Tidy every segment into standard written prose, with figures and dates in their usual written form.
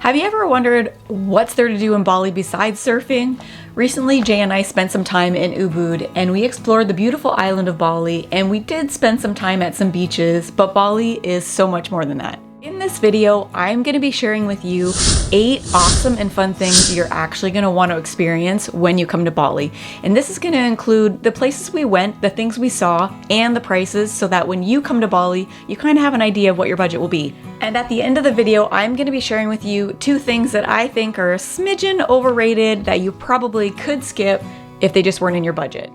Have you ever wondered what's there to do in Bali besides surfing? Recently, Jay and I spent some time in Ubud and we explored the beautiful island of Bali, and we did spend some time at some beaches, but Bali is so much more than that. In this video, I'm going to be sharing with you 8 awesome and fun things you're actually going to want to experience when you come to Bali. And this is going to include the places we went, the things we saw, and the prices, so that when you come to Bali, you kind of have an idea of what your budget will be. And at the end of the video, I'm going to be sharing with you 2 things that I think are a smidgen overrated that you probably could skip if they just weren't in your budget.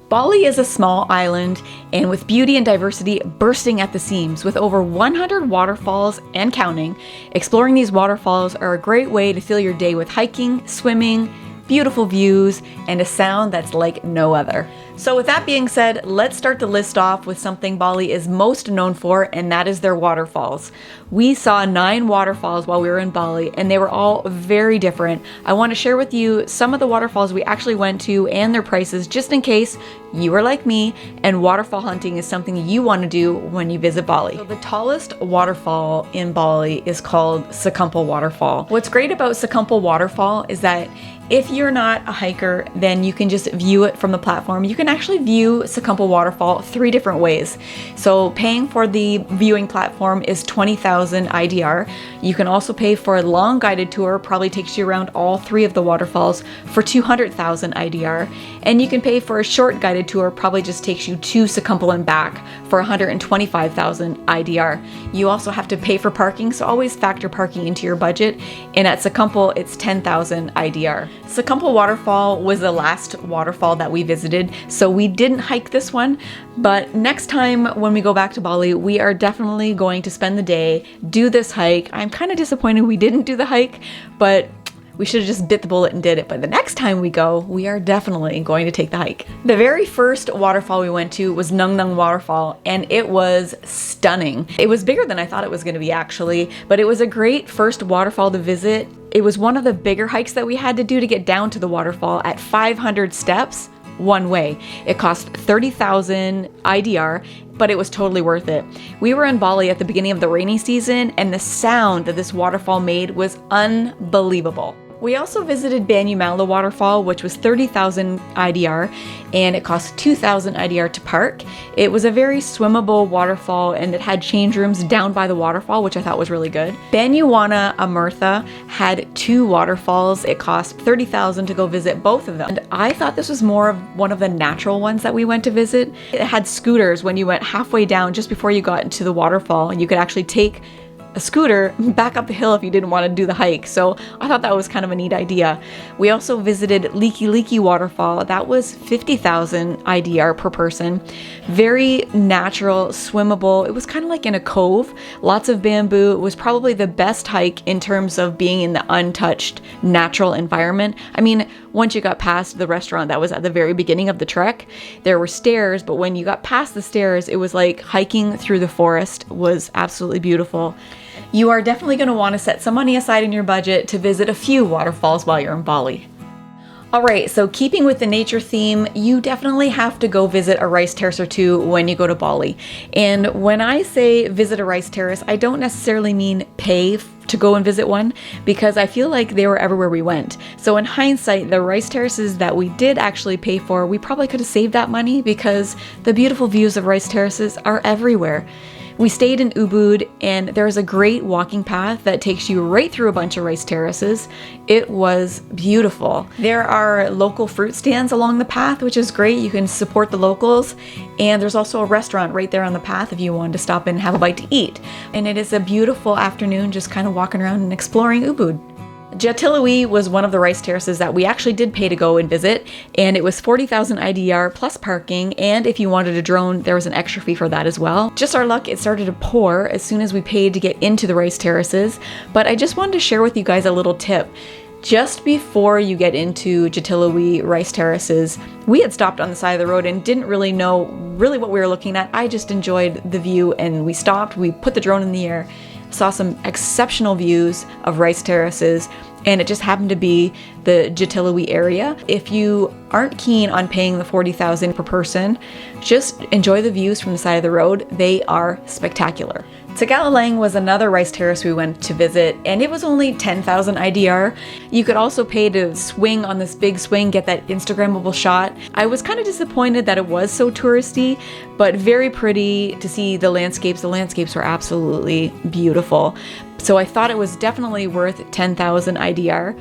Bali is a small island, and with beauty and diversity bursting at the seams, with over 100 waterfalls and counting. Exploring these waterfalls are a great way to fill your day with hiking, swimming, beautiful views, and a sound that's like no other. So with that being said, let's start the list off with something Bali is most known for, and that is their waterfalls. We saw 9 waterfalls while we were in Bali, and they were all very different. I want to share with you some of the waterfalls we actually went to and their prices, just in case you are like me and waterfall hunting is something you want to do when you visit Bali. So the tallest waterfall in Bali is called Sekumpul Waterfall. What's great about Sekumpul Waterfall is that if you're not a hiker, then you can just view it from the platform. You can actually view Sekumpul Waterfall 3 different ways. So paying for the viewing platform is 20,000 IDR. You can also pay for a long guided tour, probably takes you around all 3 of the waterfalls, for 200,000 IDR. And you can pay for a short guided tour, probably just takes you to Sekumpul and back, for 125,000 IDR. You also have to pay for parking, so always factor parking into your budget. And at Sekumpul, it's 10,000 IDR. Sekumpul Waterfall was the last waterfall that we visited, so we didn't hike this one, but next time when we go back to Bali, we are definitely going to spend the day, do this hike. I'm kind of disappointed we didn't do the hike, but we should have just bit the bullet and did it. But the next time we go, we are definitely going to take the hike. The very first waterfall we went to was Nung Nung Waterfall, and it was stunning. It was bigger than I thought it was going to be, actually, but it was a great first waterfall to visit. It was one of the bigger hikes that we had to do to get down to the waterfall at 500 steps one way. It cost 30,000 IDR, but it was totally worth it. We were in Bali at the beginning of the rainy season, and the sound that this waterfall made was unbelievable. We also visited Baynumala waterfall, which was 30,000 IDR, and it cost 2,000 IDR to park. It was a very swimmable waterfall, and it had change rooms down by the waterfall, which I thought was really good. Baynuwana Amertha had 2 waterfalls. It cost 30,000 to go visit both of them. And I thought this was more of one of the natural ones that we went to visit. It had scooters when you went halfway down, just before you got into the waterfall, and you could actually take a scooter back up the hill if you didn't want to do the hike. So I thought that was kind of a neat idea. We also visited LekeLeke Waterfall. That was 50,000 IDR per person. Very natural, swimmable. It was kind of like in a cove, lots of bamboo. It was probably the best hike in terms of being in the untouched natural environment. I mean, once you got past the restaurant that was at the very beginning of the trek, there were stairs, but when you got past the stairs, it was like hiking through the forest. It was absolutely beautiful. You are definitely going to want to set some money aside in your budget to visit a few waterfalls while you're in Bali. Alright, so keeping with the nature theme, you definitely have to go visit a rice terrace or 2 when you go to Bali. And when I say visit a rice terrace, I don't necessarily mean pay to go and visit one, because I feel like they were everywhere we went. So in hindsight, the rice terraces that we did actually pay for, we probably could have saved that money, because the beautiful views of rice terraces are everywhere. We stayed in Ubud, and there's a great walking path that takes you right through a bunch of rice terraces. It was beautiful. There are local fruit stands along the path, which is great. You can support the locals, and there's also a restaurant right there on the path if you wanted to stop in and have a bite to eat. And it is a beautiful afternoon just kind of walking around and exploring Ubud. Jemeluk was one of the rice terraces that we actually did pay to go and visit, and it was 40,000 IDR plus parking, and if you wanted a drone, there was an extra fee for that as well. Just our luck, it started to pour as soon as we paid to get into the rice terraces, but I just wanted to share with you guys a little tip. Just before you get into Jemeluk rice terraces, we had stopped on the side of the road and didn't really know what we were looking at. I just enjoyed the view, and we stopped, we put the drone in the air, saw some exceptional views of rice terraces, and it just happened to be the Jemeluk area. If you aren't keen on paying the 40,000 per person, just enjoy the views from the side of the road. They are spectacular. Tagalalang was another rice terrace we went to visit, and it was only 10,000 IDR. You could also pay to swing on this big swing, get that Instagrammable shot. I was kind of disappointed that it was so touristy, but very pretty to see the landscapes. The landscapes were absolutely beautiful. So I thought it was definitely worth 10,000 IDR.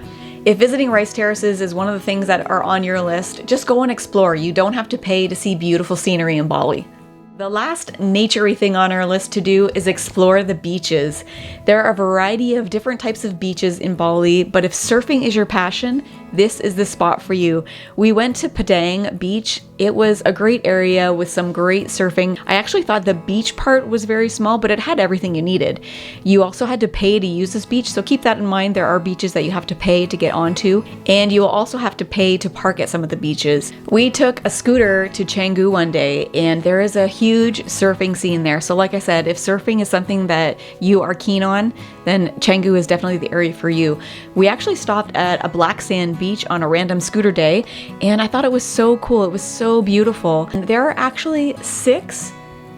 If visiting rice terraces is one of the things that are on your list, just go and explore. You don't have to pay to see beautiful scenery in Bali. The last naturey thing on our list to do is explore the beaches. There are a variety of different types of beaches in Bali, but if surfing is your passion, this is the spot for you. We went to Padang Beach. It was a great area with some great surfing. I actually thought the beach part was very small, but it had everything you needed. You also had to pay to use this beach, so keep that in mind. There are beaches that you have to pay to get onto, and you will also have to pay to park at some of the beaches. We took a scooter to Canggu one day, and there is a huge surfing scene there. So like I said, if surfing is something that you are keen on, then Canggu is definitely the area for you. We actually stopped at a black sand beach on a random scooter day, and I thought it was so cool. It was so beautiful. And there are actually 6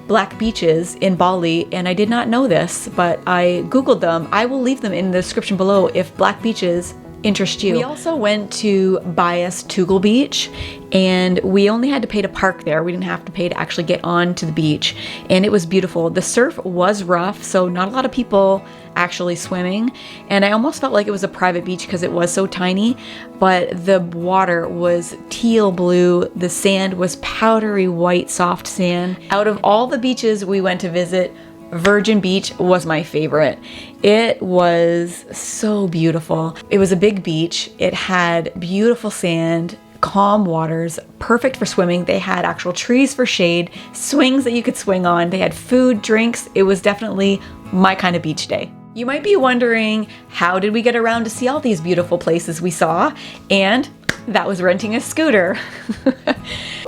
black beaches in Bali, and I did not know this, but I googled them. I will leave them in the description below if black beaches interest you. We also went to Bias Tugal Beach, and we only had to pay to park there. We didn't have to pay to actually get on to the beach, and it was beautiful. The surf was rough, so not a lot of people actually swimming, and I almost felt like it was a private beach because it was so tiny, but the water was teal blue. The sand was powdery white soft sand. Out of all the beaches we went to visit, Virgin Beach was my favorite. It was so beautiful. It was a big beach. It had beautiful sand, calm waters, perfect for swimming. They had actual trees for shade, swings that you could swing on. They had food, drinks. It was definitely my kind of beach day. You might be wondering, how did we get around to see all these beautiful places we saw? And that was renting a scooter.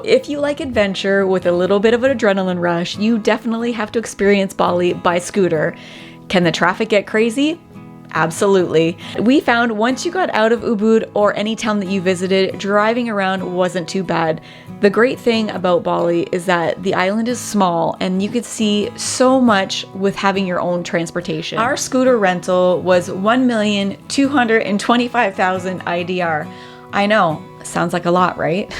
If you like adventure with a little bit of an adrenaline rush, you definitely have to experience Bali by scooter. Can the traffic get crazy? Absolutely. We found once you got out of Ubud or any town that you visited, driving around wasn't too bad. The great thing about Bali is that the island is small and you could see so much with having your own transportation. Our scooter rental was 1,225,000 IDR. I know, sounds like a lot, right?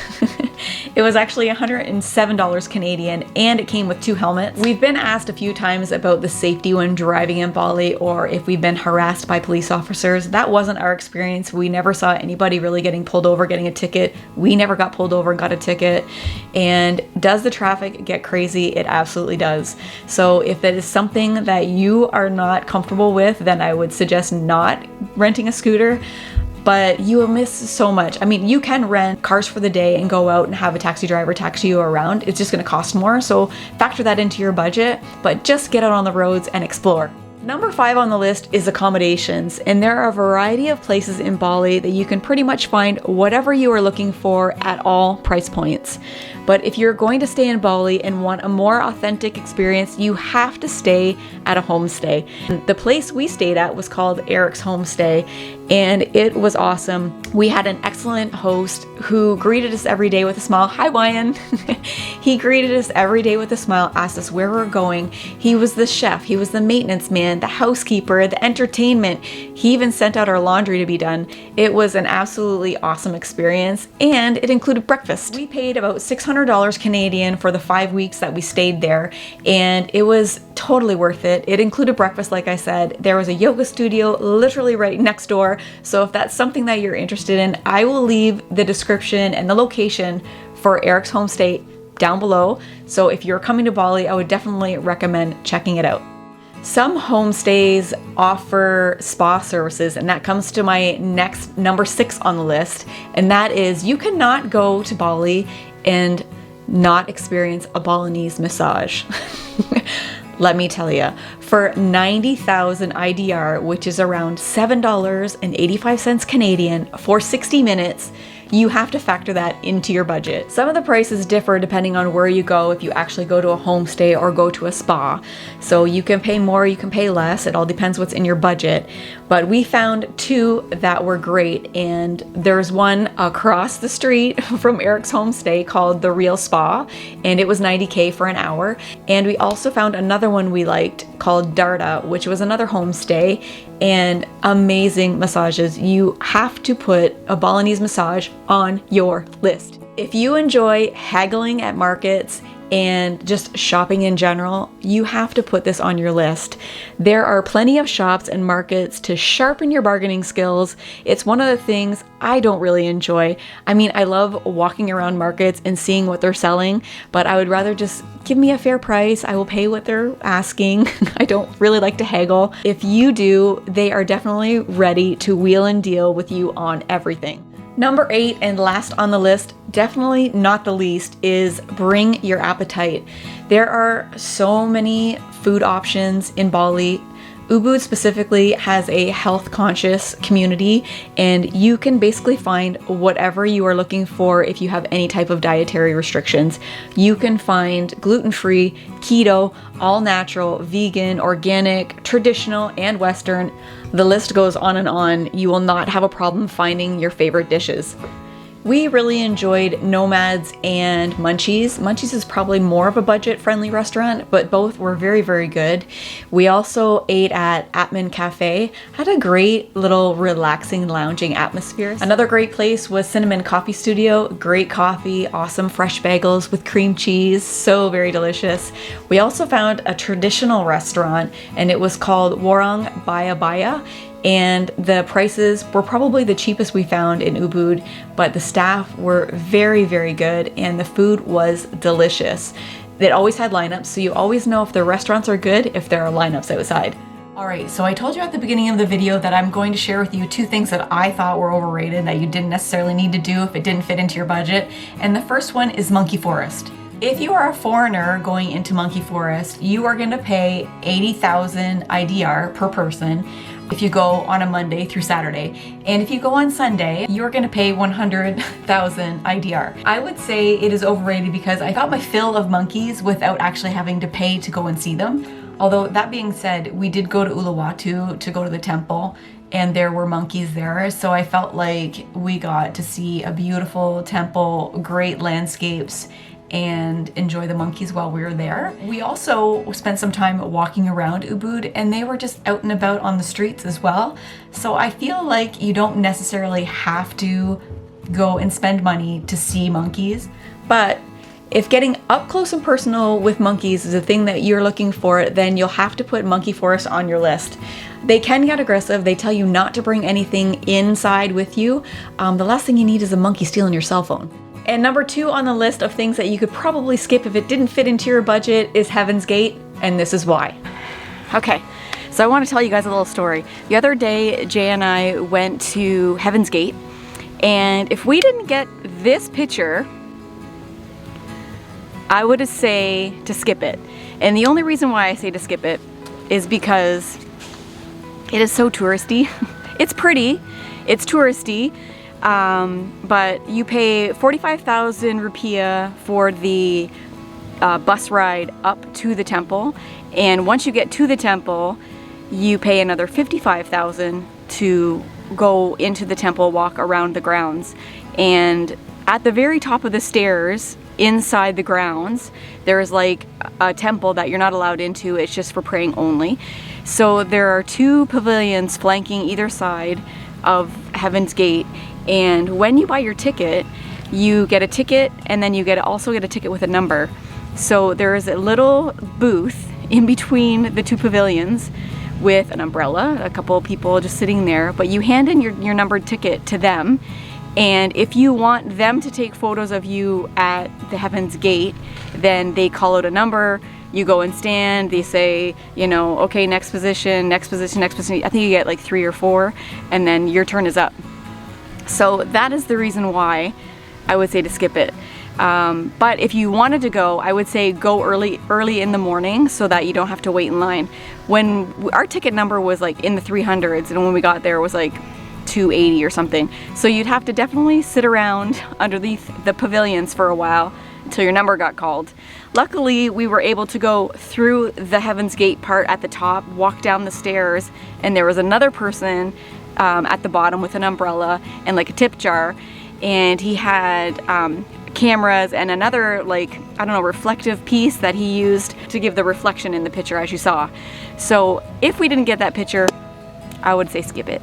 It was actually $107 Canadian, and it came with 2 helmets. We've been asked a few times about the safety when driving in Bali, or if we've been harassed by police officers. That wasn't our experience. We never saw anybody really getting pulled over, getting a ticket. We never got pulled over and got a ticket. And does the traffic get crazy? It absolutely does. So if that is something that you are not comfortable with, then I would suggest not renting a scooter. But you will miss so much. I mean, you can rent cars for the day and go out and have a taxi driver taxi you around. It's just gonna cost more, so factor that into your budget, but just get out on the roads and explore. Number 5 on the list is accommodations, and there are a variety of places in Bali that you can pretty much find whatever you are looking for at all price points. But if you're going to stay in Bali and want a more authentic experience, you have to stay at a homestay. The place we stayed at was called Arik's Homestay, and it was awesome. We had an excellent host who greeted us every day with a smile. Hi, Wyan. He greeted us every day with a smile, asked us where we're going. He was the chef, he was the maintenance man, the housekeeper, the entertainment. He even sent out our laundry to be done. It was an absolutely awesome experience, and it included breakfast. We paid about $600 Canadian for the 5 weeks that we stayed there, and it was totally worth it. It included breakfast, like I said. There was a yoga studio literally right next door, so if that's something that you're interested in, I will leave the description and the location for Arik's Homestay down below. So if you're coming to Bali, I would definitely recommend checking it out. Some homestays offer spa services, and that comes to my next number 6 on the list, and that is you cannot go to Bali and not experience a Balinese massage. Let me tell you, for 90,000 IDR, which is around $7.85 Canadian for 60 minutes, you have to factor that into your budget. Some of the prices differ depending on where you go, if you actually go to a homestay or go to a spa. So you can pay more, you can pay less, it all depends what's in your budget. But we found two that were great, and there's one across the street from Arik's homestay called The Real Spa, and it was $90K for an hour. And we also found another one we liked called Darda, which was another homestay, and amazing massages. You have to put a Balinese massage on your list. If you enjoy haggling at markets and just shopping in general, you have to put this on your list. There are plenty of shops and markets to sharpen your bargaining skills. It's one of the things I don't really enjoy. I mean, I love walking around markets and seeing what they're selling, but I would rather just give me a fair price. I will pay what they're asking. I don't really like to haggle. If you do, they are definitely ready to wheel and deal with you on everything. Number 8 and last on the list, definitely not the least, is bring your appetite. There are so many food options in Bali. Ubud specifically has a health conscious community, and you can basically find whatever you are looking for if you have any type of dietary restrictions. You can find gluten-free, keto, all natural, vegan, organic, traditional, and Western. The list goes on and on. You will not have a problem finding your favorite dishes. We really enjoyed Nomads and Munchies. Munchies is probably more of a budget-friendly restaurant, but both were very, very good. We also ate at Amed Cafe, had a great little relaxing lounging atmosphere. Another great place was Cinnamon Coffee Studio. Great coffee, awesome fresh bagels with cream cheese, so very delicious. We also found a traditional restaurant, and it was called Warung Baya Baya. And the prices were probably the cheapest we found in Ubud, but the staff were very, very good and the food was delicious. It always had lineups, so you always know if the restaurants are good if there are lineups outside. Alright, so I told you at the beginning of the video that I'm going to share with you two things that I thought were overrated that you didn't necessarily need to do if it didn't fit into your budget. And the first one is Monkey Forest. If you are a foreigner going into Monkey Forest, you are going to pay 80,000 IDR per person if you go on a Monday through Saturday. And if you go on Sunday, you're going to pay 100,000 IDR. I would say it is overrated because I got my fill of monkeys without actually having to pay to go and see them. Although that being said, we did go to Uluwatu to go to the temple, and there were monkeys there, so I felt like we got to see a beautiful temple, great landscapes, and enjoy the monkeys while we were there. We also spent some time walking around Ubud, and they were just out and about on the streets as well. So I feel like you don't necessarily have to go and spend money to see monkeys, but if getting up close and personal with monkeys is a thing that you're looking for, then you'll have to put Monkey Forest on your list. They can get aggressive. They tell you not to bring anything inside with you. The last thing you need is a monkey stealing your cell phone. And number 2 on the list of things that you could probably skip if it didn't fit into your budget is Heaven's Gate, and this is why. Okay, so I want to tell you guys a little story. The other day, Jay and I went to Heaven's Gate, and if we didn't get this picture, I would say to skip it. And the only reason why I say to skip it is because it is so touristy. It's pretty, it's touristy, but you pay 45,000 rupiah for the bus ride up to the temple, and once you get to the temple, you pay another 55,000 to go into the temple, walk around the grounds. And at the very top of the stairs inside the grounds, there's like a temple that you're not allowed into. It's just for praying only. So there are 2 pavilions flanking either side of Heaven's Gate, and when you buy your ticket, you get a ticket, and then you also get a ticket with a number. So there is a little booth in between the 2 pavilions with an umbrella, a couple of people just sitting there, but you hand in your numbered ticket to them, and if you want them to take photos of you at the Heaven's Gate, then they call out a number, you go and stand, they say, you know, okay, next position, next position, next position. I think you get like 3 or 4, and then your turn is up. So that is the reason why I would say to skip it. But if you wanted to go, I would say go early in the morning so that you don't have to wait in line. When our ticket number was like in the 300s, and when we got there it was like 280 or something. So you'd have to definitely sit around underneath the pavilions for a while until your number got called. Luckily, we were able to go through the Heaven's Gate part at the top, walk down the stairs, and there was another person at the bottom with an umbrella and like a tip jar, and he had cameras and another, like, I don't know, reflective piece that he used to give the reflection in the picture, as you saw. So if we didn't get that picture, I would say skip it.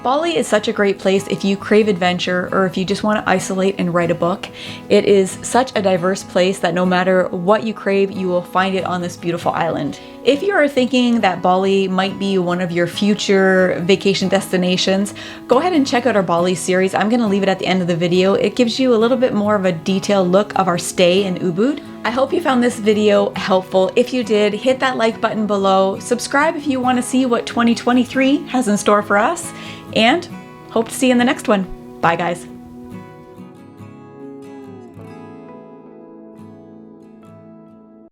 Bali is such a great place if you crave adventure or if you just want to isolate and write a book. It is such a diverse place that no matter what you crave, you will find it on this beautiful island. If you are thinking that Bali might be one of your future vacation destinations, go ahead and check out our Bali series. I'm going to leave it at the end of the video. It gives you a little bit more of a detailed look of our stay in Ubud. I hope you found this video helpful. If you did, hit that like button below. Subscribe if you want to see what 2023 has in store for us. And hope to see you in the next one. Bye, guys.